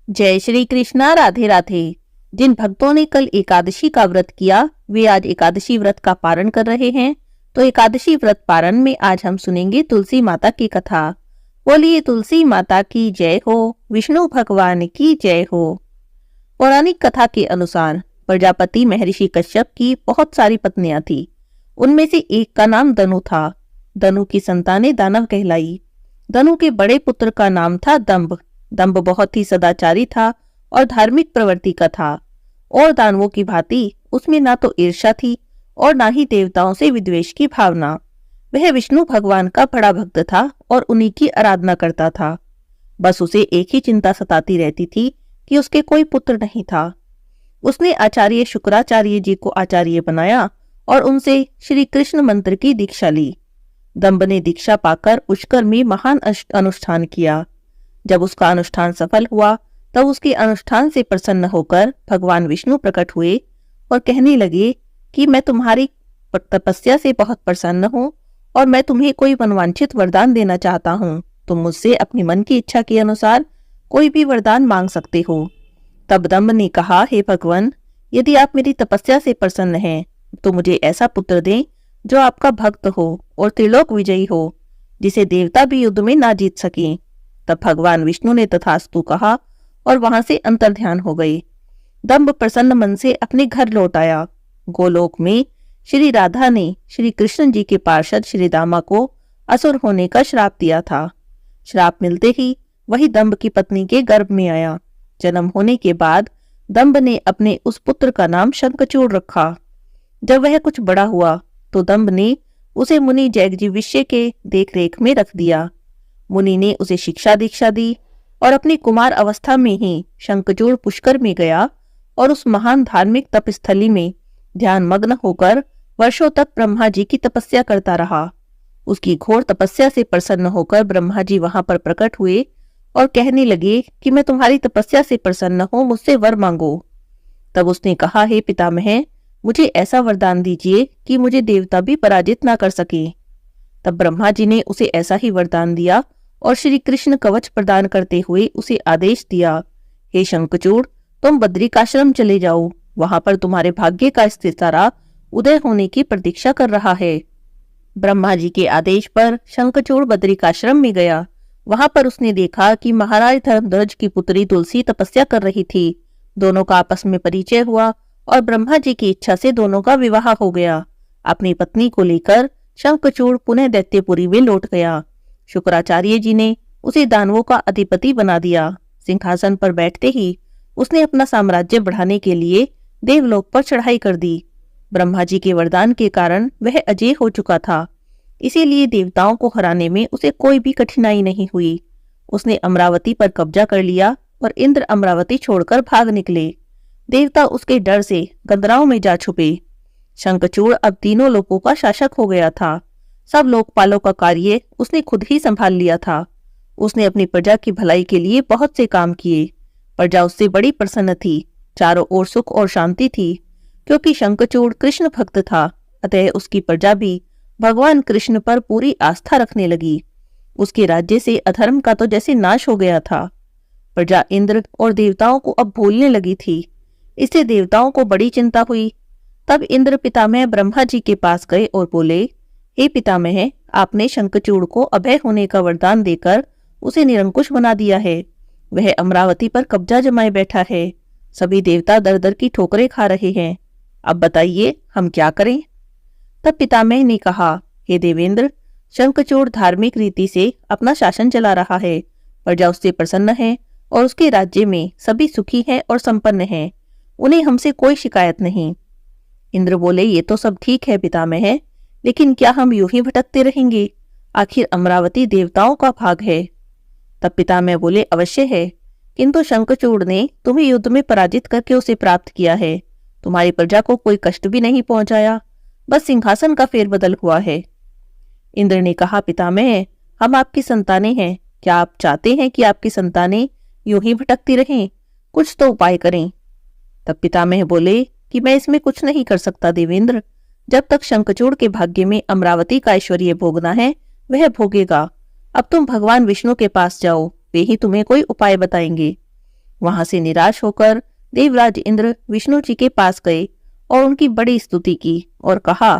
जय श्री कृष्णा। राधे राधे। जिन भक्तों ने कल एकादशी का व्रत किया वे आज एकादशी व्रत का पारण कर रहे हैं। तो एकादशी व्रत पारण में आज हम सुनेंगे तुलसी माता की कथा। बोलिए तुलसी माता की जय हो, विष्णु भगवान की जय हो। पौराणिक कथा के अनुसार प्रजापति महर्षि कश्यप की बहुत सारी पत्नियां थी। उनमें से एक का नाम दनु था। दनु की संतानें दानव कहलाई। दनु के बड़े पुत्र का नाम था दंभ। दंभ बहुत ही सदाचारी था और धार्मिक प्रवृत्ति का था। और दानवों की भांति उसमें ना तो ईर्ष्या थी और ना ही देवताओं से विद्वेष की भावना। वह विष्णु भगवान का बड़ा भक्त था और उन्हीं की आराधना करता था। बस उसे एक ही चिंता सताती रहती थी कि उसके कोई पुत्र नहीं था। उसने आचार्य शुक्राचार्य जी को आचार्य बनाया और उनसे श्री कृष्ण मंत्र की दीक्षा ली। दंभ ने दीक्षा पाकर पुष्कर में महान अनुष्ठान किया। जब उसका अनुष्ठान सफल हुआ तब उसके अनुष्ठान से प्रसन्न होकर भगवान विष्णु प्रकट हुए और कहने लगे कि मैं तुम्हारी तपस्या से बहुत प्रसन्न हूँ और मैं तुम्हें कोई मनवांछित वरदान देना चाहता हूँ। तुम मुझसे अपनी मन की इच्छा के अनुसार कोई भी वरदान मांग सकते हो। तब दंभ ने कहा, हे भगवान, यदि आप मेरी तपस्या से प्रसन्न हैं तो मुझे ऐसा पुत्र दें जो आपका भक्त हो और त्रिलोक विजयी हो, जिसे देवता भी युद्ध में ना जीत सकें। तब भगवान विष्णु ने तथास्तु कहा और वहां से अंतर्ध्यान हो गए। दंभ प्रसन्न मन से अपने घर लौट आया। गोलोक में श्री राधा ने श्री कृष्ण जी के पार्षद श्री दामा को असुर होने का श्राप दिया था। श्राप मिलते ही वही दंभ की पत्नी के गर्भ में आया। जन्म होने के बाद दंभ ने अपने उस पुत्र का नाम शंखचूड़ रखा। जब वह कुछ बड़ा हुआ तो दंभ ने उसे मुनि जैगजीविष्य के देखरेख में रख दिया। मुनि ने उसे शिक्षा दीक्षा दी और अपनी कुमार अवस्था में ही शंखचूड़ पुष्कर में गया और उस महान धार्मिक तपस्थली में ध्यान मग्न होकर वर्षों तक ब्रह्मा जी की तपस्या करता रहा। उसकी घोर तपस्या से प्रसन्न होकर ब्रह्मा जी वहां पर प्रकट हुए और कहने लगे कि मैं तुम्हारी तपस्या से प्रसन्न हूं, मुझसे वर मांगो। तब उसने कहा, हे पितामह, मुझे ऐसा वरदान दीजिए कि मुझे देवता भी पराजित ना कर सके। तब ब्रह्मा जी ने उसे ऐसा ही वरदान दिया और श्री कृष्ण कवच प्रदान करते हुए उसे आदेश दिया, हे शंखचूड़, तुम बद्रिकाश्रम चले जाओ। वहां पर तुम्हारे भाग्य का सितारा उदय होने की प्रतीक्षा कर रहा है। ब्रह्मा जी के आदेश पर शंखचूड़ बद्रिकाश्रम में गया। वहां पर उसने देखा कि महाराज धर्मध्वज की पुत्री तुलसी तपस्या कर रही थी। दोनों का आपस में परिचय हुआ और ब्रह्मा जी की इच्छा से दोनों का विवाह हो गया। अपनी पत्नी को लेकर शंखचूड़ पुनः दैत्यपुरी में लौट गया। शुक्राचार्य जी ने उसे दानवों का अधिपति बना दिया। सिंहासन पर बैठते ही उसने अपना साम्राज्य बढ़ाने के लिए देवलोक पर चढ़ाई कर दी। ब्रह्मा जी के वरदान के कारण वह अजय हो चुका था, इसीलिए देवताओं को हराने में उसे कोई भी कठिनाई नहीं हुई। उसने अमरावती पर कब्जा कर लिया और इंद्र अमरावती छोड़कर भाग निकले। देवता उसके डर से गंदराओं में जा छुपे। शंखचूड़ अब तीनों लोकों का शासक हो गया था। सब लोकपालों का कार्य उसने खुद ही संभाल लिया था। उसने अपनी प्रजा की भलाई के लिए बहुत से काम किए। प्रजा उससे बड़ी प्रसन्न थी। चारों ओर सुख और शांति थी। क्योंकि शंखचूड़ कृष्ण भक्त था, अतः उसकी प्रजा भी भगवान कृष्ण पर पूरी आस्था रखने लगी। उसके राज्य से अधर्म का तो जैसे नाश हो गया था। प्रजा इंद्र और देवताओं को अब भूलने लगी थी। इससे देवताओं को बड़ी चिंता हुई। तब इंद्र पितामह ब्रह्मा जी के पास गए और बोले, हे पितामह, आपने शंखचूड़ को अभय होने का वरदान देकर उसे निरंकुश बना दिया है। वह अमरावती पर कब्जा जमाए बैठा है। सभी देवता दर दर की ठोकरें खा रहे हैं। अब बताइए हम क्या करें? तब पितामह ने कहा, हे देवेंद्र, शंखचूड़ धार्मिक रीति से अपना शासन चला रहा है। प्रजा उससे प्रसन्न है और उसके राज्य में सभी सुखी हैं और संपन्न हैं। उन्हें हमसे कोई शिकायत नहीं। इंद्र बोले, ये तो सब ठीक है पितामह, लेकिन क्या हम यूं ही भटकते रहेंगे? आखिर अमरावती देवताओं का भाग है। तब पितामह बोले, अवश्य है, किंतु शंखचूड़ ने तुम्हें युद्ध में पराजित करके उसे प्राप्त किया है। तुम्हारी प्रजा को कोई कष्ट भी नहीं पहुंचाया, बस सिंहासन का फेरबदल हुआ है। इंद्र ने कहा, पितामह, हम आपकी संतानें हैं। क्या आप चाहते हैं कि आपकी संतानें यूं ही भटकती रहें? कुछ तो उपाय करें। तब पितामह बोले कि मैं इसमें कुछ नहीं कर सकता देवेंद्र। जब तक शंखचूड़ के भाग्य में अमरावती का ऐश्वर्य भोगना है वह भोगेगा। अब तुम भगवान विष्णु के पास जाओ, वे ही तुम्हें कोई उपाय बताएंगे। वहां से निराश होकर देवराज इंद्र विष्णु जी के पास गए और उनकी बड़ी स्तुति की और कहा,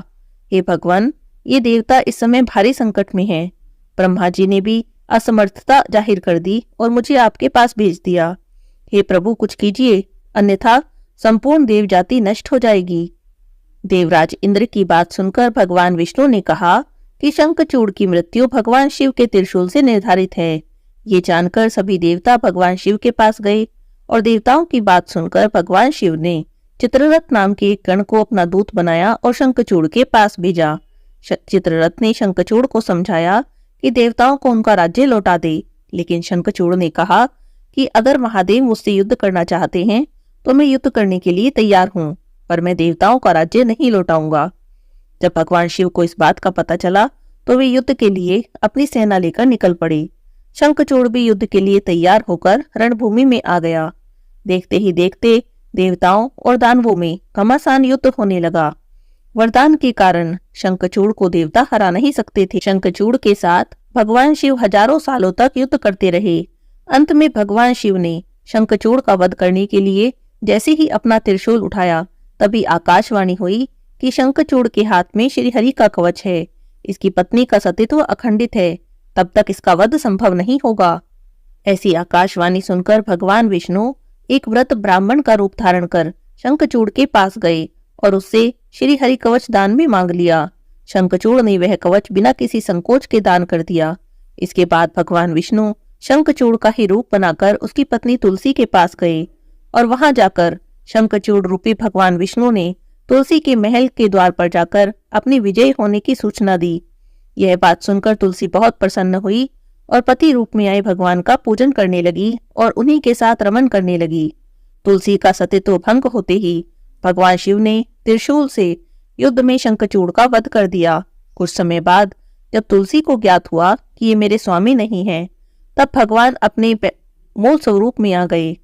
हे भगवान, ये देवता इस समय भारी संकट में हैं। ब्रह्मा जी ने भी असमर्थता जाहिर कर दी और मुझे आपके पास भेज दिया। हे प्रभु, कुछ कीजिए, अन्यथा संपूर्ण देव जाति नष्ट हो जाएगी। देवराज इंद्र की बात सुनकर भगवान विष्णु ने कहा कि शंखचूड़ की मृत्यु भगवान शिव के त्रिशूल से निर्धारित है। ये जानकर सभी देवता भगवान शिव के पास गए और देवताओं की बात सुनकर भगवान शिव ने चित्ररथ नाम के एक गण को अपना दूत बनाया और शंखचूड़ के पास भेजा। चित्ररथ ने शंखचूड़ को समझाया कि देवताओं को उनका राज्य लौटा दे, लेकिन शंखचूड़ ने कहा कि अगर महादेव मुझसे युद्ध करना चाहते हैं तो मैं युद्ध करने के लिए तैयार हूँ, पर मैं देवताओं का राज्य नहीं लौटाऊंगा। जब भगवान शिव को इस बात का पता चला तो वे युद्ध के लिए अपनी सेना लेकर निकल पड़े। शंखचूड़ भी युद्ध के लिए तैयार होकर रणभूमि में आ गया। देखते ही देखते देवताओं और दानवों में घमासान युद्ध होने लगा। वरदान के कारण शंखचूड़ को देवता हरा नहीं सकते थे। शंखचूड़ के साथ भगवान शिव हजारों सालों तक युद्ध करते रहे। अंत में भगवान शिव ने शंखचूड़ का वध करने के लिए जैसे ही अपना त्रिशूल उठाया, तभी आकाशवाणी हुई कि शंखचूड़ के हाथ में श्रीहरि का कवच है, इसकी पत्नी का सतीत्व अखंडित है, तब तक इसका वध संभव नहीं होगा। ऐसी आकाशवाणी सुनकर भगवान विष्णु एक व्रत ब्राह्मण का रूप धारण कर शंखचूड़ के पास गए और उससे श्रीहरि कवच दान में मांग लिया। शंखचूड़ ने वह कवच बिना किसी संकोच के दान कर दिया। इसके बाद भगवान विष्णु शंखचूड़ का ही रूप बनाकर उसकी पत्नी तुलसी के पास गए और वहां जाकर शंखचूड़ रूपी भगवान विष्णु ने तुलसी के महल के द्वार पर जाकर अपनी विजय होने की सूचना दी। यह बात सुनकर तुलसी बहुत प्रसन्न हुई और पति रूप में आए भगवान का पूजन करने लगी और उन्हीं के साथ रमन करने लगी। तुलसी का सतीत्व भंग होते ही भगवान शिव ने त्रिशूल से युद्ध में शंखचूड़ का वध कर दिया। कुछ समय बाद जब तुलसी को ज्ञात हुआ कि ये मेरे स्वामी नहीं हैं, तब भगवान अपने मूल स्वरूप में आ गए।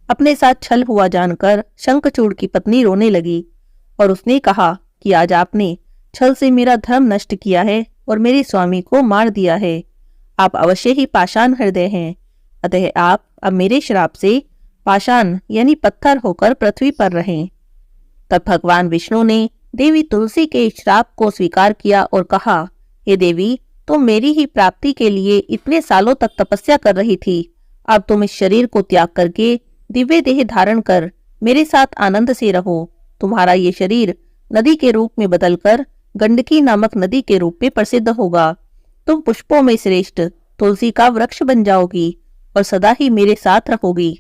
अपने साथ छल हुआ जानकर शंखचूड़ की पत्नी रोने लगी और उसने कहा कि आज आपने छल से मेरा धर्म नष्ट किया है और मेरे स्वामी को मार दिया है। आप अवश्य ही पाषाण हृदय हैं, अतः आप अब मेरे श्राप से पाषाण यानी पत्थर होकर पृथ्वी पर रहें। तब भगवान विष्णु ने देवी तुलसी के श्राप को स्वीकार किया और कहा, हे देवी, तुम मेरी ही प्राप्ति के लिए इतने सालों तक तपस्या कर रही थी। अब तुम इस शरीर को त्याग करके दिव्य देह धारण कर मेरे साथ आनंद से रहो। तुम्हारा ये शरीर नदी के रूप में बदलकर गंडकी नामक नदी के रूप में प्रसिद्ध होगा। तुम पुष्पों में श्रेष्ठ तुलसी का वृक्ष बन जाओगी और सदा ही मेरे साथ रहोगी।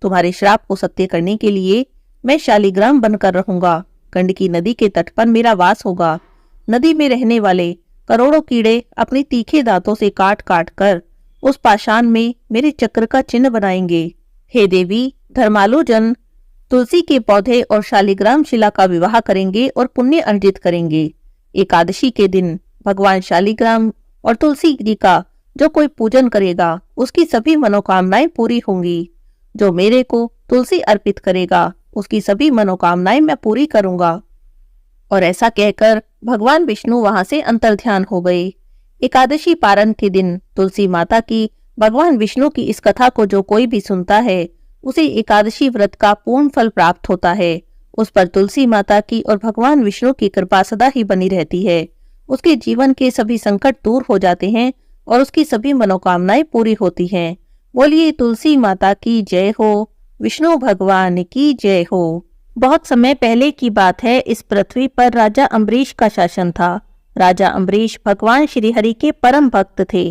तुम्हारे श्राप को सत्य करने के लिए मैं शालिग्राम बनकर रहूंगा। गंडकी नदी के तट पर मेरा वास होगा। नदी में रहने वाले करोड़ों कीड़े अपने तीखे दांतों से काट काट कर उस पाषाण में मेरे चक्र का चिन्ह बनाएंगे। हे देवी, धर्मालु जन तुलसी के पौधे और शालिग्राम शिला का विवाह करेंगे और पुण्य अर्जित करेंगे। एकादशी के दिन भगवान शालिग्राम और तुलसी जी का जो कोई पूजन करेगा उसकी सभी मनोकामनाएं पूरी होंगी। जो मेरे को तुलसी अर्पित करेगा उसकी सभी मनोकामनाएं मैं पूरी करूंगा। और ऐसा कहकर भगवान विष्णु वहां से अंतर्ध्यान हो गए। एकादशी पारण के दिन तुलसी माता की भगवान विष्णु की इस कथा को जो कोई भी सुनता है उसे एकादशी व्रत का पूर्ण फल प्राप्त होता है। उस पर तुलसी माता की और भगवान विष्णु की कृपा सदा ही बनी रहती है। उसके जीवन के सभी संकट दूर हो जाते हैं और उसकी सभी मनोकामनाएं पूरी होती हैं। बोलिए तुलसी माता की जय हो, विष्णु भगवान की जय हो। बहुत समय पहले की बात है। इस पृथ्वी पर राजा अम्बरीश का शासन था। राजा अम्बरीश भगवान श्रीहरि के परम भक्त थे।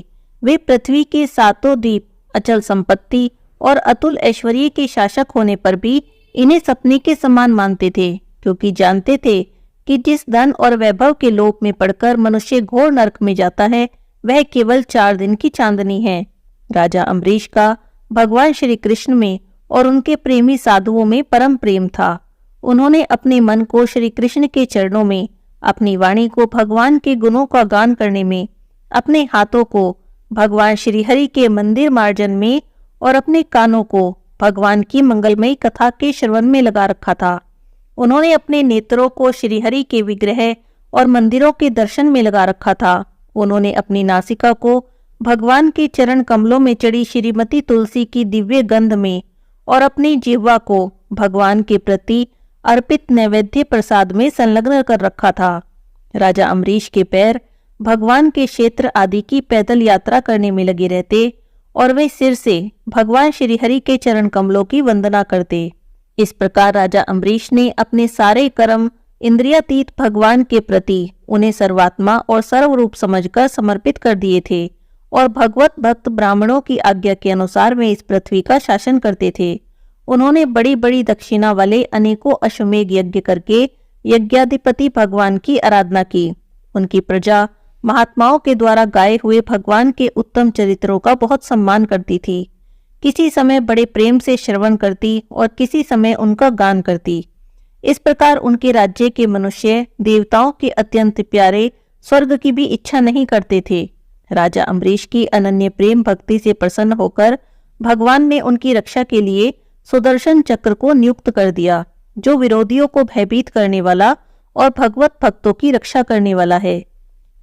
वे पृथ्वी के सातों द्वीप, अचल संपत्ति और अतुल ऐश्वर्य के शासक होने पर भी इन्हें सपने के समान मानते थे, क्योंकि जानते थे कि जिस धन और वैभव के लोभ में पड़कर मनुष्य घोर नरक में जाता है वह केवल 4 दिन की चांदनी है। राजा अम्बरीश का भगवान श्री कृष्ण में और उनके प्रेमी साधुओं में परम प्रेम था। उन्होंने अपने मन को श्री कृष्ण के चरणों में, अपनी वाणी को भगवान के गुणों का गान करने में, अपने हाथों को भगवान श्रीहरि के मंदिर मार्जन में और अपने कानों को भगवान की मंगलमयी कथा के श्रवण में लगा रखा था। उन्होंने अपने नेत्रों को श्रीहरि के विग्रह और मंदिरों के दर्शन में लगा रखा था। उन्होंने अपनी नासिका को भगवान के चरण कमलों में चढ़ी श्रीमती तुलसी की दिव्य गंध में और अपनी जिह्वा को भगवान के प्रति अर्पित नैवेद्य प्रसाद में संलग्न कर रखा था। राजा अम्बरीश के पैर भगवान के क्षेत्र आदि की पैदल यात्रा करने में लगे रहते और वे सिर से भगवान श्रीहरि के चरण कमलों की वंदना करते। इस प्रकार राजा अम्बरीश ने अपने सारे कर्म इंद्रियातीत भगवान के प्रति उन्हें सर्वात्मा और सर्वरूप समझकर समर्पित कर दिए थे और भगवत भक्त ब्राह्मणों की आज्ञा के अनुसार वे इस पृथ्वी का शासन करते थे। उन्होंने बड़ी बड़ी दक्षिणा वाले अनेकों अश्वमेघ यज्ञ करके यज्ञाधिपति भगवान की आराधना की। उनकी प्रजा महात्माओं के द्वारा गाए हुए भगवान के उत्तम चरित्रों का बहुत सम्मान करती थी। किसी समय बड़े प्रेम से श्रवण करती और किसी समय उनका गान करती। इस प्रकार उनके राज्य के मनुष्य देवताओं के अत्यंत प्यारे स्वर्ग की भी इच्छा नहीं करते थे। राजा अम्बरीश की अनन्य प्रेम भक्ति से प्रसन्न होकर भगवान ने उनकी रक्षा के लिए सुदर्शन चक्र को नियुक्त कर दिया, जो विरोधियों को भयभीत करने वाला और भगवत भक्तों की रक्षा करने वाला है।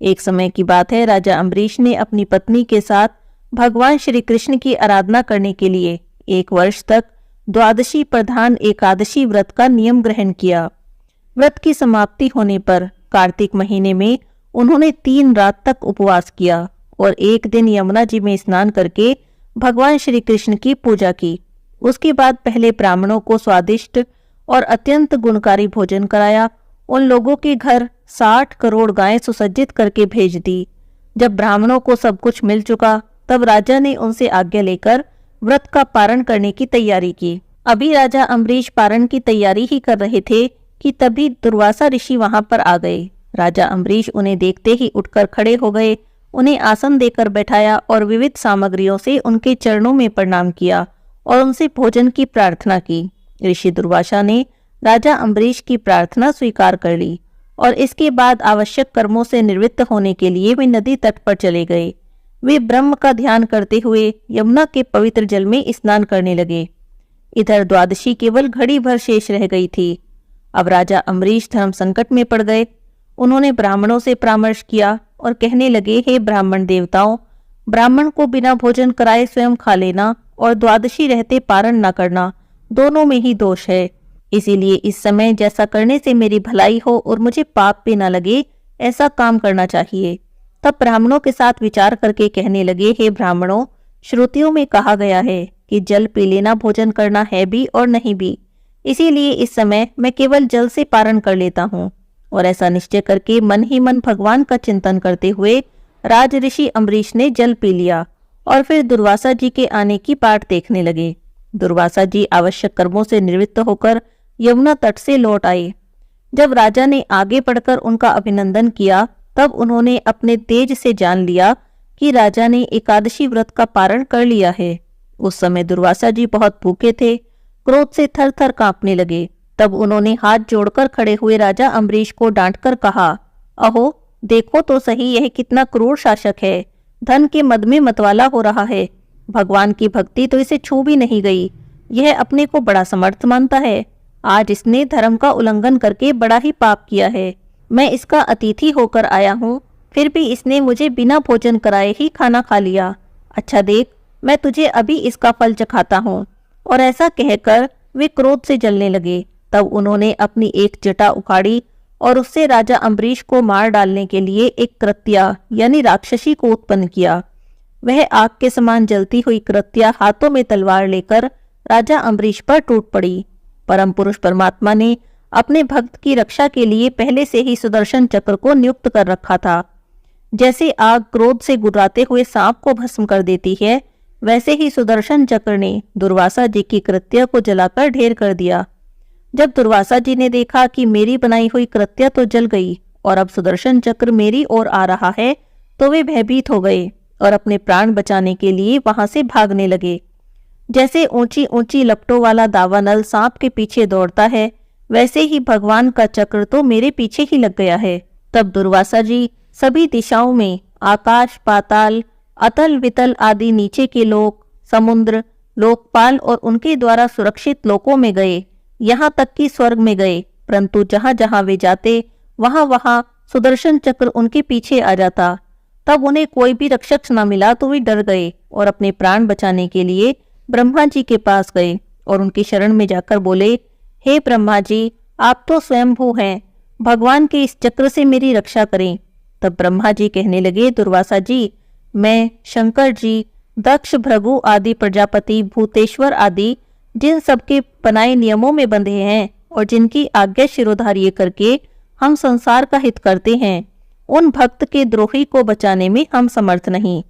एक समय की बात है, राजा अम्बरीश ने अपनी पत्नी के साथ भगवान श्री कृष्ण की आराधना करने के लिए 1 वर्ष तक द्वादशी प्रधान एकादशी व्रत का नियम ग्रहण किया। व्रत की समाप्ति होने पर कार्तिक महीने में उन्होंने 3 रात तक उपवास किया और एक दिन यमुना जी में स्नान करके भगवान श्री कृष्ण की पूजा की। उसके बाद पहले ब्राह्मणों को स्वादिष्ट और अत्यंत गुणकारी भोजन कराया। उन लोगों के घर 60 करोड़ गायें सुसज्जित करके भेज दी। जब ब्राह्मणों को सब कुछ मिल चुका तब राजा ने उनसे आज्ञा लेकर व्रत का पारण करने की तैयारी की। अभी राजा अम्बरीश पारण की तैयारी ही कर रहे थे कि तभी दुर्वासा ऋषि वहां पर आ गए। राजा अम्बरीश उन्हें देखते ही उठकर खड़े हो गए, उन्हें आसन देकर बैठाया और विविध सामग्रियों से उनके चरणों में प्रणाम किया और उनसे भोजन की प्रार्थना की। ऋषि दुर्वासा ने राजा अम्बरीश की प्रार्थना स्वीकार कर ली और इसके बाद आवश्यक कर्मों से निवृत्त होने के लिए वे नदी तट पर चले गए। वे ब्रह्म का ध्यान करते हुए यमुना के पवित्र जल में स्नान करने लगे। इधर द्वादशी केवल घड़ी भर शेष रह गई थी। अब राजा अम्बरीश धर्म संकट में पड़ गए। उन्होंने ब्राह्मणों से परामर्श किया और कहने लगे, हे ब्राह्मण देवताओं, ब्राह्मण को बिना भोजन कराए स्वयं खा लेना और द्वादशी रहते पारण न करना, दोनों में ही दोष है। इसीलिए इस समय जैसा करने से मेरी भलाई हो और मुझे पाप भी न लगे, ऐसा काम करना चाहिए। तब ब्राह्मणों के साथ विचार करके कहने लगे, हे ब्राह्मणों, श्रुतियों में कहा गया है कि जल पी लेना भोजन करना है भी और नहीं भी। इसीलिए इस समय मैं केवल जल से पारण कर लेता हूँ। और ऐसा निश्चय करके मन ही मन भगवान का चिंतन करते हुए राज ऋषि अम्बरीश ने जल पी लिया और फिर दुर्वासा जी के आने की बाट देखने लगे। दुर्वासा जी आवश्यक कर्मों से निवृत्त होकर यमुना तट से लौट आए। जब राजा ने आगे बढ़कर उनका अभिनंदन किया तब उन्होंने अपने तेज से जान लिया कि राजा ने एकादशी व्रत का पारण कर लिया है। उस समय दुर्वासा जी बहुत भूखे थे, क्रोध से थर थर कांपने लगे। तब उन्होंने हाथ जोड़कर खड़े हुए राजा अम्बरीश को डांटकर कहा, अहो देखो तो सही, यह कितना क्रूर शासक है। धन के मद में मतवाला हो रहा है। भगवान की भक्ति तो इसे छू भी नहीं गई। यह अपने को बड़ा समर्थ मानता है। आज इसने धर्म का उल्लंघन करके बड़ा ही पाप किया है। मैं इसका अतिथि होकर आया हूँ, फिर भी इसने मुझे बिना भोजन कराए ही खाना खा लिया। अच्छा देख, मैं तुझे अभी इसका फल चखाता हूँ। और ऐसा कहकर वे क्रोध से जलने लगे। तब उन्होंने अपनी एक जटा उखाड़ी और उससे राजा अम्बरीश को मार डालने के लिए एक कृत्या यानी राक्षसी को उत्पन्न किया। वह आग के समान जलती हुई कृत्या हाथों में तलवार लेकर राजा अम्बरीश पर टूट पड़ी। परम पुरुष परमात्मा ने अपने भक्त की रक्षा के लिए पहले से ही सुदर्शन चक्र को नियुक्त कर रखा था। जैसे आग क्रोध से गुर्राते हुए सांप को भस्म कर देती है, वैसे ही सुदर्शन चक्र ने दुर्वासा जी की कृत्या को जलाकर ढेर कर दिया। जब दुर्वासा जी ने देखा कि मेरी बनाई हुई कृत्या तो जल गई और अब सुदर्शन चक्र मेरी ओर आ रहा है, तो वे भयभीत हो गए और अपने प्राण बचाने के लिए वहां से भागने लगे। जैसे ऊंची ऊंची लपटों वाला दावानल सांप के पीछे दौड़ता है, वैसे ही भगवान का चक्र तो मेरे पीछे ही लग गया है। तब दुर्वासा जी सभी दिशाओं में आकाश, पाताल, अतल वितल आदि नीचे के लोक, समुद्र, लोकपाल और उनके द्वारा सुरक्षित लोकों में गए, यहाँ तक कि स्वर्ग में गए। परंतु जहां जहां वे जाते वहां वहां सुदर्शन चक्र उनके पीछे आ जाता। तब उन्हें कोई भी रक्षक न मिला तो वे डर गए और अपने प्राण बचाने के लिए ब्रह्मा जी के पास गए और उनकी शरण में जाकर बोले, हे ब्रह्मा जी, आप तो स्वयंभू हैं, भगवान के इस चक्र से मेरी रक्षा करें। तब ब्रह्मा जी कहने लगे, दुर्वासा जी, मैं, शंकर जी, दक्ष, भृगु आदि प्रजापति, भूतेश्वर आदि जिन सबके बनाए नियमों में बंधे हैं और जिनकी आज्ञा शिरोधार्य करके हम संसार का हित करते हैं, उन भक्त के द्रोही को बचाने में हम समर्थ नहीं।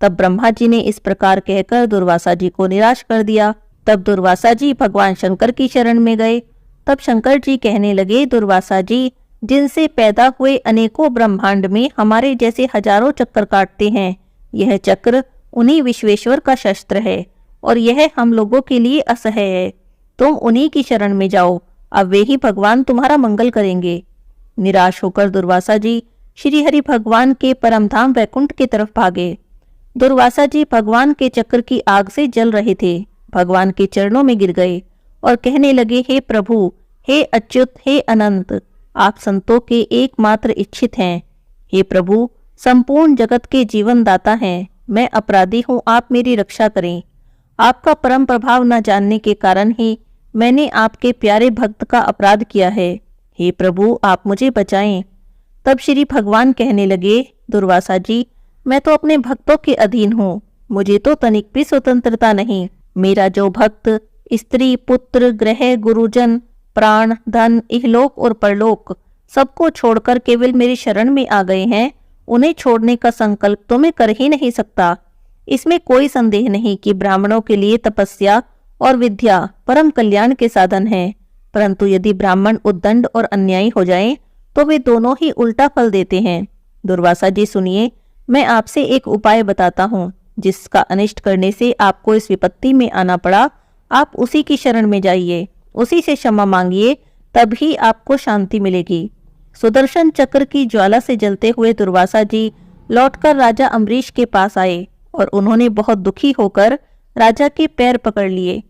तब ब्रह्मा जी ने इस प्रकार कहकर दुर्वासा जी को निराश कर दिया। तब दुर्वासा जी भगवान शंकर की शरण में गए। तब शंकर जी कहने लगे, दुर्वासा जी, जिनसे पैदा हुए अनेकों ब्रह्मांड में हमारे जैसे हजारों चक्कर काटते हैं, यह चक्र उन्हीं विश्वेश्वर का शस्त्र है और यह हम लोगों के लिए असह्य है। तुम उन्हीं की शरण में जाओ, अब वे ही भगवान तुम्हारा मंगल करेंगे। निराश होकर दुर्वासा जी श्री हरि भगवान के परमधाम वैकुंठ की तरफ भागे। दुर्वासा जी भगवान के चक्र की आग से जल रहे थे, भगवान के चरणों में गिर गए और कहने लगे, हे प्रभु, हे अच्युत, हे अनंत, आप संतों के एकमात्र इच्छित हैं। हे प्रभु, संपूर्ण जगत के जीवन दाता हैं, मैं अपराधी हूँ, आप मेरी रक्षा करें। आपका परम प्रभाव न जानने के कारण ही मैंने आपके प्यारे भक्त का अपराध किया है। हे प्रभु, आप मुझे बचाएं। तब श्री भगवान कहने लगे, दुर्वासा जी, मैं तो अपने भक्तों के अधीन हूँ, मुझे तो तनिक भी स्वतंत्रता नहीं। मेरा जो भक्त स्त्री, पुत्र, ग्रह, गुरुजन, प्राण, धन, इहलोक और परलोक सबको छोड़कर केवल मेरी शरण में आ गए हैं, उन्हें छोड़ने का संकल्प तो मैं कर ही नहीं सकता। इसमें कोई संदेह नहीं कि ब्राह्मणों के लिए तपस्या और विद्या परम कल्याण के साधन है, परंतु यदि ब्राह्मण उद्दंड और अन्यायी हो जाएं, तो वे दोनों ही उल्टा फल देते हैं। दुर्वासा जी सुनिए, मैं आपसे एक उपाय बताता हूँ, जिसका अनिष्ट करने से आपको इस विपत्ति में आना पड़ा। आप उसी की शरण में जाइए, उसी से क्षमा मांगिए, तभी आपको शांति मिलेगी। सुदर्शन चक्र की ज्वाला से जलते हुए दुर्वासा जी लौटकर राजा अम्बरीश के पास आए और उन्होंने बहुत दुखी होकर राजा के पैर पकड़ लिए।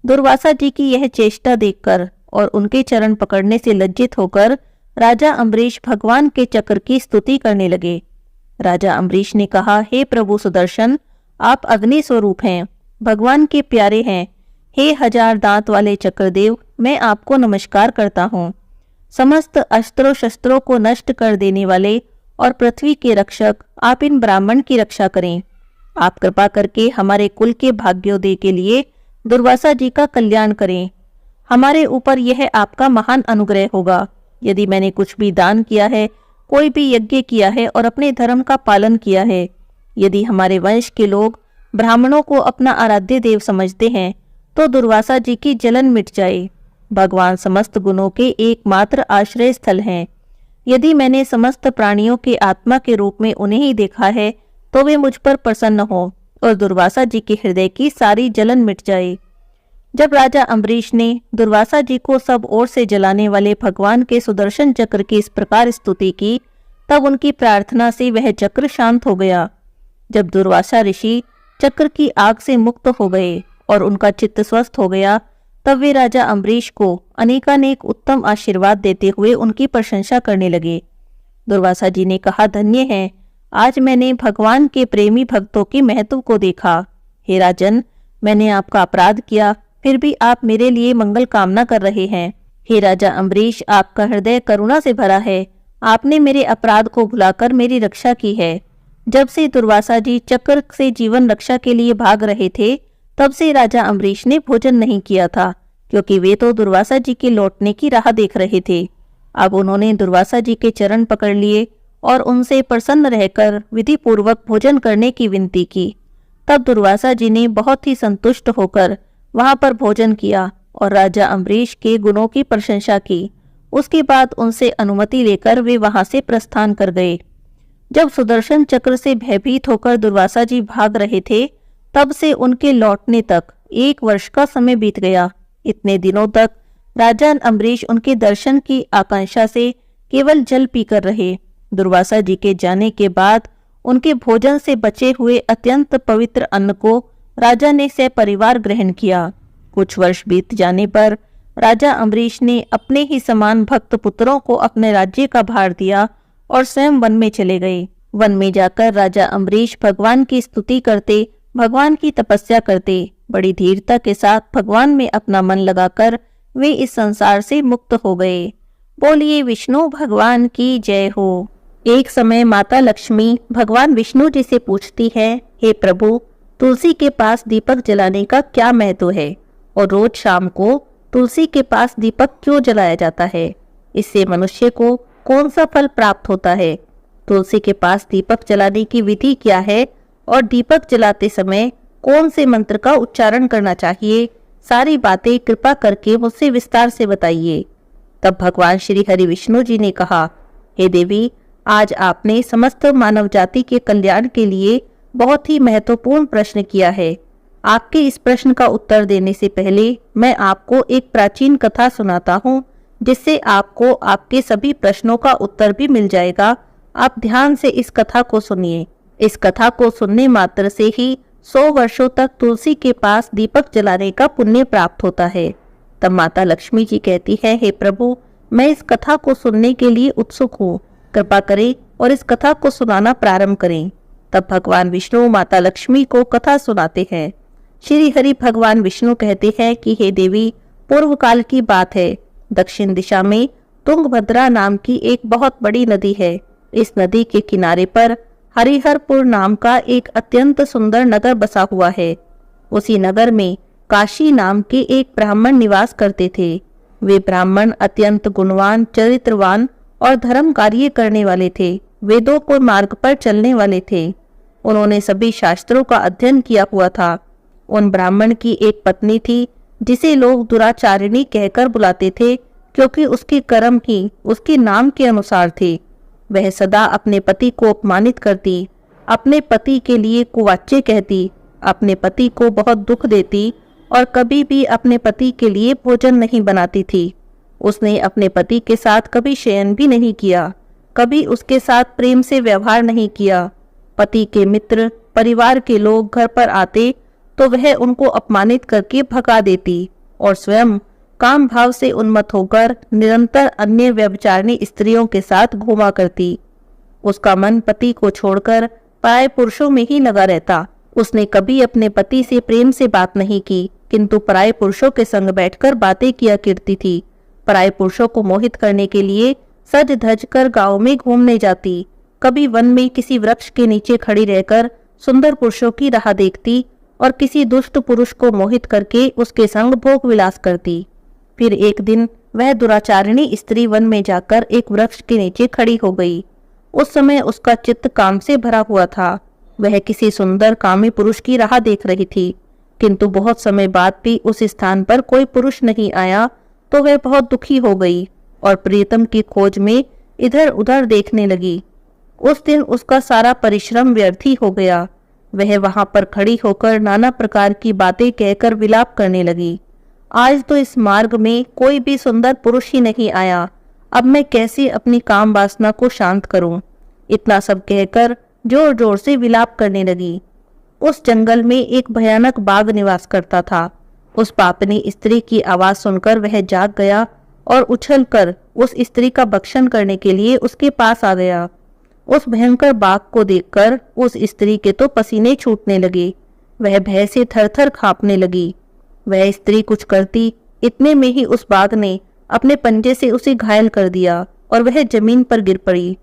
दुर्वासा जी की यह चेष्टा देखकर और उनके चरण पकड़ने से लज्जित होकर राजा अम्बरीश भगवान के चक्र की स्तुति करने लगे। राजा अम्बरीश ने कहा, हे प्रभु सुदर्शन, आप अग्नि स्वरूप हैं, भगवान के प्यारे हैं। हे हजार दांत वाले चक्रदेव, मैं आपको नमस्कार करता हूँ। समस्त अस्त्रों शस्त्रों को नष्ट कर देने वाले और पृथ्वी के रक्षक, आप इन ब्राह्मण की रक्षा करें। आप कृपा करके हमारे कुल के भाग्योदय के लिए दुर्वासा जी का कल्याण करें। हमारे ऊपर यह आपका महान अनुग्रह होगा। यदि मैंने कुछ भी दान किया है, कोई भी यज्ञ किया है और अपने धर्म का पालन किया है, यदि हमारे वंश के लोग ब्राह्मणों को अपना आराध्य देव समझते हैं, तो दुर्वासा जी की जलन मिट जाए। भगवान समस्त गुणों के एकमात्र आश्रय स्थल हैं। यदि मैंने समस्त प्राणियों के आत्मा के रूप में उन्हें ही देखा है, तो वे मुझ पर प्रसन्न हो और दुर्वासा जी के हृदय की सारी जलन मिट जाए। जब राजा अम्बरीश ने दुर्वासा जी को सब ओर से जलाने वाले भगवान के सुदर्शन चक्र की इस प्रकार स्तुति की, तब उनकी प्रार्थना से वह चक्र शांत हो गया। जब दुर्वासा ऋषि चक्र की आग से मुक्त हो गए और उनका चित्त स्वस्थ हो गया, तब वे राजा अम्बरीश को अनेकानेक उत्तम आशीर्वाद देते हुए उनकी प्रशंसा करने लगे। दुर्वासा जी ने कहा, धन्य है, आज मैंने भगवान के प्रेमी भक्तों के महत्व को देखा। हे राजन, मैंने आपका अपराध किया, फिर भी आप मेरे लिए मंगल कामना कर रहे हैं। हे राजा अम्बरीश, आपका हृदय करुणा से भरा है, आपने मेरे अपराध को भुलाकर मेरी रक्षा की है। जब से दुर्वासा जी चक्र से जीवन रक्षा के लिए भाग रहे थे, तब से राजा अम्बरीश ने भोजन नहीं किया था, क्योंकि वे तो दुर्वासा जी के लौटने की राह देख रहे थे। अब उन्होंने दुर्वासा जी के चरण पकड़ लिए और उनसे प्रसन्न रहकर विधि पूर्वक भोजन करने की विनती की। तब दुर्वासा जी ने बहुत ही संतुष्ट होकर वहां पर भोजन किया और राजा अम्बरीश के गुणों की प्रशंसा की। उसके बाद उनसे अनुमति लेकर वे वहां से प्रस्थान कर गए। जब सुदर्शन चक्र से भयभीत होकर दुर्वासा जी भाग रहे थे, तब से उनके लौटने तक 1 वर्ष का समय बीत गया। इतने दिनों तक राजा अम्बरीश उनके दर्शन की आकांक्षा से केवल जल पीकर रहे। दुर्वासा जी के जाने के बाद उनके भोजन से बचे हुए अत्यंत पवित्र अन्न को राजा ने सपरिवार ग्रहण किया। कुछ वर्ष बीत जाने पर राजा अम्बरीश ने अपने ही समान भक्त पुत्रों को अपने राज्य का भार दिया और स्वयं वन में चले गए। वन में जाकर राजा अम्बरीश भगवान की स्तुति करते, भगवान की तपस्या करते बड़ी धीरता के साथ भगवान में अपना मन लगाकर वे इस संसार से मुक्त हो गए। बोलिए विष्णु भगवान की जय हो। एक समय माता लक्ष्मी भगवान विष्णु जी से पूछती है, हे प्रभु, तुलसी के पास दीपक जलाने का क्या महत्व है और रोज शाम को तुलसी के पास दीपक क्यों जलाया जाता है? इससे मनुष्य को कौन सा फल प्राप्त होता है? तुलसी के पास दीपक जलाने की विधि क्या है और दीपक जलाते समय कौन से मंत्र का उच्चारण करना चाहिए? सारी बातें कृपा करके मुझसे विस्तार से बताइए। तब भगवान श्री हरि विष्णु जी ने कहा, हे देवी, आज आपने समस्त मानव जाति के कल्याण के लिए बहुत ही महत्वपूर्ण प्रश्न किया है। आपके इस प्रश्न का उत्तर देने से पहले मैं आपको एक प्राचीन कथा सुनाता हूँ, जिससे आपको आपके सभी प्रश्नों का उत्तर भी मिल जाएगा। आप ध्यान से इस कथा को सुनिए। इस कथा को सुनने मात्र से ही 100 वर्षों तक तुलसी के पास दीपक जलाने का पुण्य प्राप्त होता है। तब माता लक्ष्मी जी कहती है, हे प्रभु, मैं इस कथा को सुनने के लिए उत्सुक हूँ, कृपा करें और इस कथा को सुनाना प्रारंभ करें। तब भगवान विष्णु माता लक्ष्मी को कथा सुनाते हैं। श्री हरि भगवान विष्णु कहते हैं कि हे देवी, पूर्व काल की बात है। दक्षिण दिशा में तुंगभद्रा नाम की एक बहुत बड़ी नदी है। इस नदी के किनारे पर हरिहरपुर नाम का एक अत्यंत सुंदर नगर बसा हुआ है। उसी नगर में काशी नाम के एक ब्राह्मण निवास करते थे। वे ब्राह्मण अत्यंत गुणवान, चरित्रवान और धर्म कार्य करने वाले थे। वेदों को मार्ग पर चलने वाले थे। उन्होंने सभी शास्त्रों का अध्ययन किया हुआ था। उन ब्राह्मण की एक पत्नी थी, जिसे लोग दुराचारिणी कहकर बुलाते थे, क्योंकि उसके कर्म ही उसके नाम के अनुसार थे। वह सदा अपने पति को अपमानित करती, अपने पति के लिए कुवाच्य कहती, अपने पति को बहुत दुख देती और कभी भी अपने पति के लिए भोजन नहीं बनाती थी। उसने अपने पति के साथ कभी शयन भी नहीं किया, कभी उसके साथ प्रेम से व्यवहार नहीं किया। पति के मित्र, परिवार के लोग घर पर आते तो वह उनको अपमानित करके भगा देती और स्वयं काम भाव से उन्मत्त होकर निरंतर अन्य व्यभिचारिणी स्त्रियों के साथ घूमा करती। उसका मन पति को छोड़कर पराये पुरुषों में ही लगा रहता। उसने कभी अपने पति से प्रेम से बात नहीं की, किंतु पराये पुरुषों के संग बैठकर बातें किया करती थी। पराये पुरुषों को मोहित करने के लिए सज धज कर गाँव में घूमने जाती। कभी वन में किसी वृक्ष के नीचे खड़ी रहकर सुंदर पुरुषों की राह देखती और किसी दुष्ट पुरुष को मोहित करके उसके संग भोग विलास करती। फिर एक दिन वह दुराचारिणी स्त्री वन में जाकर एक वृक्ष के नीचे खड़ी हो गई। उस समय उसका चित्त काम से भरा हुआ था। वह किसी सुंदर कामी पुरुष की राह देख रही थी, किंतु बहुत समय बाद भी उस स्थान पर कोई पुरुष नहीं आया तो वह बहुत दुखी हो गई और प्रियतम की खोज में इधर उधर देखने लगी। उस दिन उसका सारा परिश्रम व्यर्थ ही हो गया। वह वहां पर खड़ी होकर नाना प्रकार की बातें कहकर विलाप करने लगी। आज तो इस मार्ग में कोई भी सुंदर पुरुष ही नहीं आया। अब मैं कैसे अपनी काम वासना को शांत करूं? इतना सब कहकर जोर जोर से विलाप करने लगी। उस जंगल में एक भयानक बाघ निवास करता था। उस पापनी स्त्री की आवाज सुनकर वह जाग गया और उछलकर उस स्त्री का भक्षण करने के लिए उसके पास आ गया। उस भयंकर बाघ को देखकर उस स्त्री के तो पसीने छूटने लगे। वह भय से थरथर कांपने लगी। वह स्त्री कुछ करती, इतने में ही उस बाघ ने अपने पंजे से उसे घायल कर दिया और वह जमीन पर गिर पड़ी।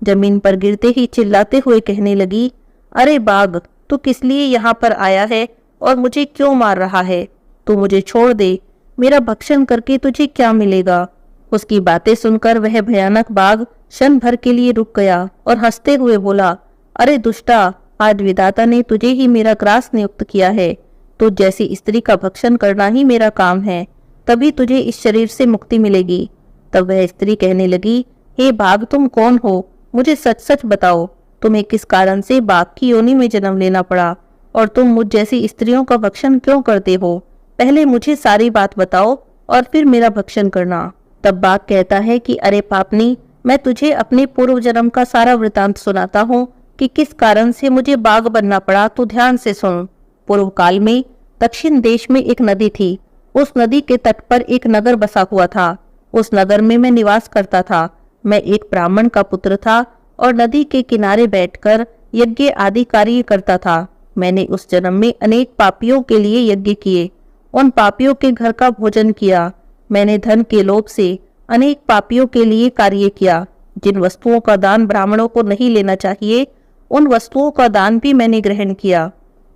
जमीन पर गिरते ही चिल्लाते हुए कहने लगी, अरे बाघ, तू किस लिए यहाँ पर आया है और मुझे क्यों मार रहा है? तू मुझे छोड़ दे, मेरा भक्षण करके तुझे क्या मिलेगा? उसकी बातें सुनकर वह भयानक बाघ क्षण भर के लिए रुक गया और हंसते हुए बोला, अरे दुष्टा, आज विधाता ने तुझे ही मेरा ग्रास नियुक्त किया है। तो जैसी स्त्री का भक्षण करना ही मेरा काम है, तभी तुझे इस शरीर से मुक्ति मिलेगी। तब वह स्त्री कहने लगी, हे बाघ, तुम कौन हो? मुझे सच सच बताओ, तुम्हें किस कारण से बाघ की योनि में जन्म लेना पड़ा और तुम मुझ जैसी स्त्रियों का भक्षण क्यों करते हो? पहले मुझे सारी बात बताओ और फिर मेरा भक्षण करना। तब बाघ कहता है कि अरे पापनी, मैं तुझे अपने पूर्व जन्म का सारा वृतांत सुनाता हूँ कि किस कारण से मुझे बाघ बनना पड़ा। तो ध्यान से सुन। पूर्व काल में दक्षिण देश में एक नदी थी। उस नदी के तट पर एक नगर बसा हुआ था। उस नगर में मैं निवास करता था। मैं एक ब्राह्मण का पुत्र था और नदी के किनारे बैठकर यज्ञ आदि कार्य करता था। मैंने उस जन्म में अनेक पापियों के लिए यज्ञ किए, उन पापियों के घर का भोजन किया। मैंने धन के लोभ से अनेक पापियों के लिए कार्य किया। जिन वस्तुओं का दान ब्राह्मणों को नहीं लेना चाहिए, उन वस्तुओं का दान भी मैंने ग्रहण किया,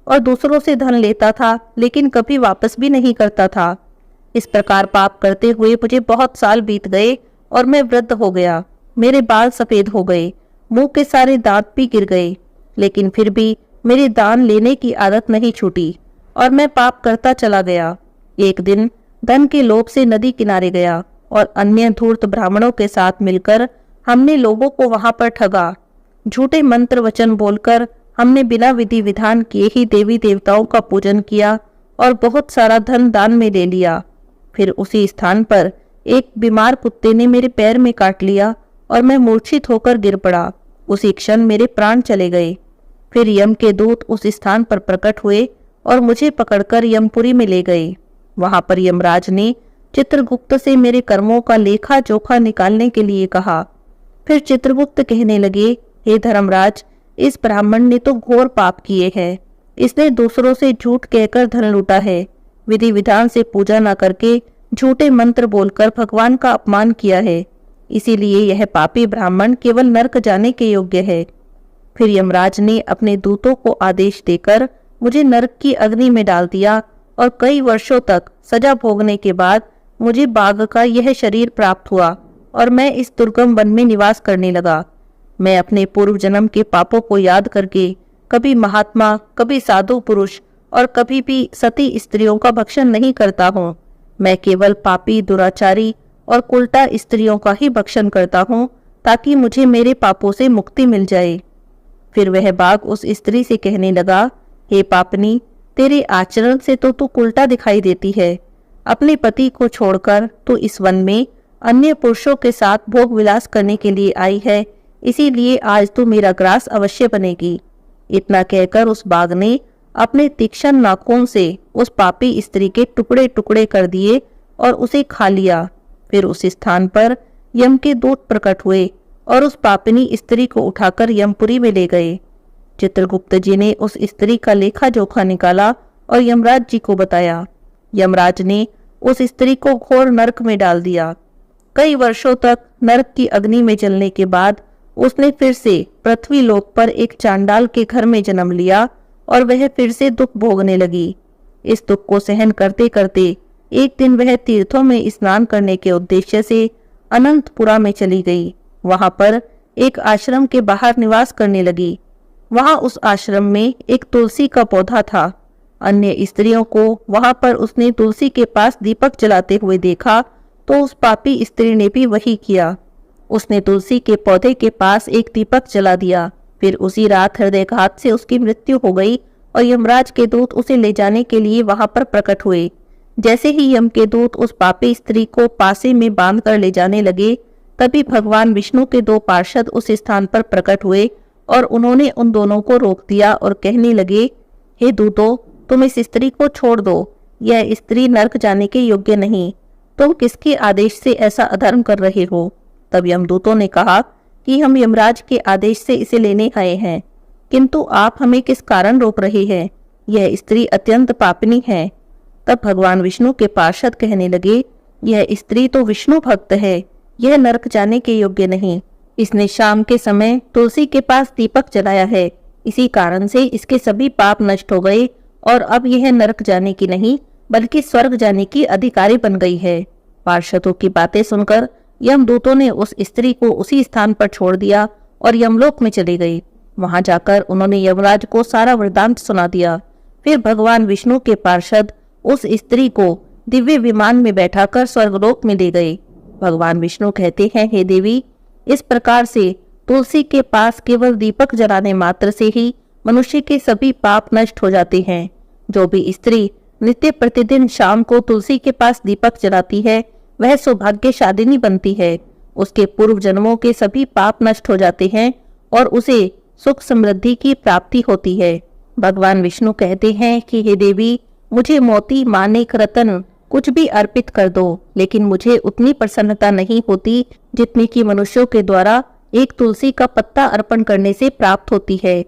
और दूसरों से धन लेता था लेकिन कभी वापस भी नहीं करता था। इस प्रकार पाप करते हुए मुझे बहुत साल बीत गए और मैं वृद्ध हो गया। मेरे बाल सफेद हो गए, मुंह के सारे दांत भी गिर गए, लेकिन फिर भी मेरी दान लेने की आदत नहीं छूटी और मैं पाप करता चला गया। एक दिन धन के लोभ से नदी किनारे गया और अन्य धूर्त ब्राह्मणों के साथ मिलकर हमने लोगों को वहां पर ठगा। झूठे मंत्र वचन बोलकर हमने बिना विधि विधान किए ही देवी देवताओं का पूजन किया और बहुत सारा धन दान में ले लिया। फिर उसी स्थान पर एक बीमार कुत्ते ने मेरे पैर में काट लिया और मैं मूर्छित होकर गिर पड़ा। उसी क्षण मेरे प्राण चले गए। फिर यम के दूत उस स्थान पर प्रकट हुए और मुझे पकड़कर यमपुरी में ले गए। वहां पर यमराज ने चित्रगुप्त से मेरे कर्मों का लेखा जोखा निकालने के लिए कहा। फिर चित्रगुप्त कहने लगे, हे धर्मराज, इस ब्राह्मण ने तो घोर पाप किए हैं। इसने दूसरों से झूठ कहकर धन लूटा है, विधि विधान से पूजा न करके झूठे मंत्र बोलकर भगवान का अपमान किया है। इसीलिए यह पापी ब्राह्मण केवल नरक जाने के योग्य है। फिर यमराज ने अपने दूतों को आदेश देकर मुझे नरक की अग्नि में डाल दिया और कई वर्षों तक सजा भोगने के बाद मुझे बाघ का यह शरीर प्राप्त हुआ और मैं इस दुर्गम वन में निवास करने लगा। मैं अपने पूर्व जन्म के पापों को याद करके कभी महात्मा, कभी साधु पुरुष और कभी भी सती स्त्रियों का भक्षण नहीं करता हूँ। मैं केवल पापी, दुराचारी और उल्टा स्त्रियों का ही भक्षण करता हूँ ताकि मुझे मेरे पापों से मुक्ति मिल जाए। फिर वह बाघ उस स्त्री से कहने लगा, हे पापनी, तेरे आचरण से तो तू उल्टा दिखाई देती है। अपने पति को छोड़कर तू इस वन में अन्य पुरुषों के साथ भोग विलास करने के लिए आई है, इसीलिए आज तू मेरा ग्रास अवश्य बनेगी। इतना कहकर उस बाघ ने अपने तीक्ष्ण नाखून से उस पापी स्त्री के टुकड़े टुकड़े कर दिए और उसे खा लिया। फिर उस स्थान पर यम के दूत प्रकट हुए और उस पापिनी स्त्री को उठाकर यमपुरी में ले गए। चित्रगुप्त जी ने उस स्त्री का लेखा जोखा निकाला और यमराज जी को बताया। यमराज ने उस स्त्री को घोर नरक में डाल दिया। कई वर्षों तक नरक की अग्नि में जलने के बाद उसने फिर से पृथ्वी लोक पर एक चांडाल के घर में जन्म लिया और वह फिर से दुख भोगने लगी। इस दुख को सहन करते करते एक दिन वह तीर्थों में स्नान करने के उद्देश्य से अनंतपुरा में चली गई। वहां पर एक आश्रम के बाहर निवास करने लगी। वहां उस आश्रम में एक तुलसी का पौधा था। अन्य स्त्रियों को वहां पर उसने तुलसी के पास दीपक जलाते हुए देखा तो उस पापी स्त्री ने भी वही किया। उसने तुलसी के पौधे के पास एक दीपक जला दिया। फिर उसी रात हृदयघात से उसकी मृत्यु हो गई और यमराज के दूत उसे ले जाने के लिए वहां पर प्रकट हुए। जैसे ही यम के दूत उस पापी स्त्री को पासे में बांध कर ले जाने लगे, तभी भगवान विष्णु के दो पार्षद उस स्थान पर प्रकट हुए और उन्होंने उन दोनों को रोक दिया और कहने लगे, हे दूतों, तुम इस स्त्री को छोड़ दो। यह स्त्री नरक जाने के योग्य नहीं। तुम किसके आदेश से ऐसा अधर्म कर रहे हो? तब यमदूतों ने कहा कि हम यमराज के आदेश से इसे लेने आए हैं, किंतु आप हमें किस कारण रोक रहे हैं? यह स्त्री अत्यंत पापिनी है। तब भगवान विष्णु के पार्षद कहने लगे, यह स्त्री तो विष्णु भक्त है, यह नरक जाने के योग्य नहीं। इसने शाम के समय तुलसी के पास दीपक जलाया है, इसी कारण से इसके सभी पाप नष्ट हो गए और अब यह नरक जाने की नहीं बल्कि स्वर्ग जाने की अधिकारी बन गई है। पार्षदों की बातें सुनकर यमदूतों ने उस स्त्री को उसी स्थान पर छोड़ दिया और यमलोक में चले गए। वहां जाकर उन्होंने यमराज को सारा वृतांत सुना दिया। फिर भगवान विष्णु के पार्षद उस स्त्री को दिव्य विमान में बैठाकर स्वर्गलोक में ले गए। भगवान विष्णु कहते हैं, हे देवी, इस प्रकार से तुलसी के पास केवल दीपक जलाने मात्र से ही मनुष्य के सभी पाप नष्ट हो जाते हैं। जो भी स्त्री नित्य प्रतिदिन शाम को तुलसी के पास दीपक जलाती है, वह सौभाग्यशालिनी बनती है। उसके पूर्व जन्मों के सभी पाप नष्ट हो जाते हैं और उसे सुख समृद्धि की प्राप्ति होती है। भगवान विष्णु कहते हैं कि हे देवी, मुझे मोती, माणिक, रतन कुछ भी अर्पित कर दो, लेकिन मुझे उतनी प्रसन्नता नहीं होती जितनी कि मनुष्यों के द्वारा एक तुलसी का पत्ता अर्पण करने से प्राप्त होती है।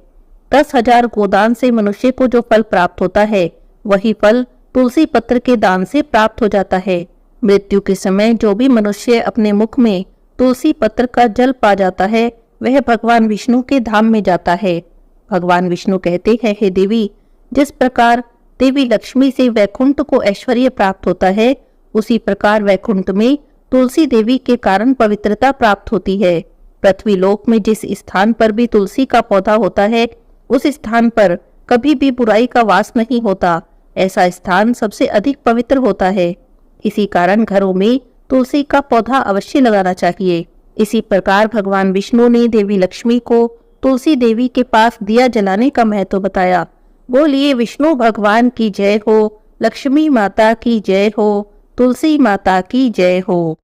10,000 गोदान से मनुष्य को जो फल प्राप्त होता है, वही फल तुलसी पत्र के दान से प्राप्त हो जाता है। मृत्यु के समय जो भी मनुष्य अपने मुख में तुलसी पत्र का जल पा जाता है, वह भगवान विष्णु के धाम में जाता है। भगवान विष्णु कहते हैं, हे देवी, जिस प्रकार देवी लक्ष्मी से वैकुंठ को ऐश्वर्य प्राप्त होता है, उसी प्रकार वैकुंठ में तुलसी देवी के कारण पवित्रता प्राप्त होती है। पृथ्वी लोक में जिस स्थान पर भी तुलसी का पौधा होता है, उस स्थान पर कभी भी बुराई का वास नहीं होता। ऐसा स्थान सबसे अधिक पवित्र होता है। इसी कारण घरों में तुलसी का पौधा अवश्य लगाना चाहिए। इसी प्रकार भगवान विष्णु ने देवी लक्ष्मी को तुलसी देवी के पास दिया जलाने का महत्व बताया। बोलिए विष्णु भगवान की जय हो, लक्ष्मी माता की जय हो, तुलसी माता की जय हो।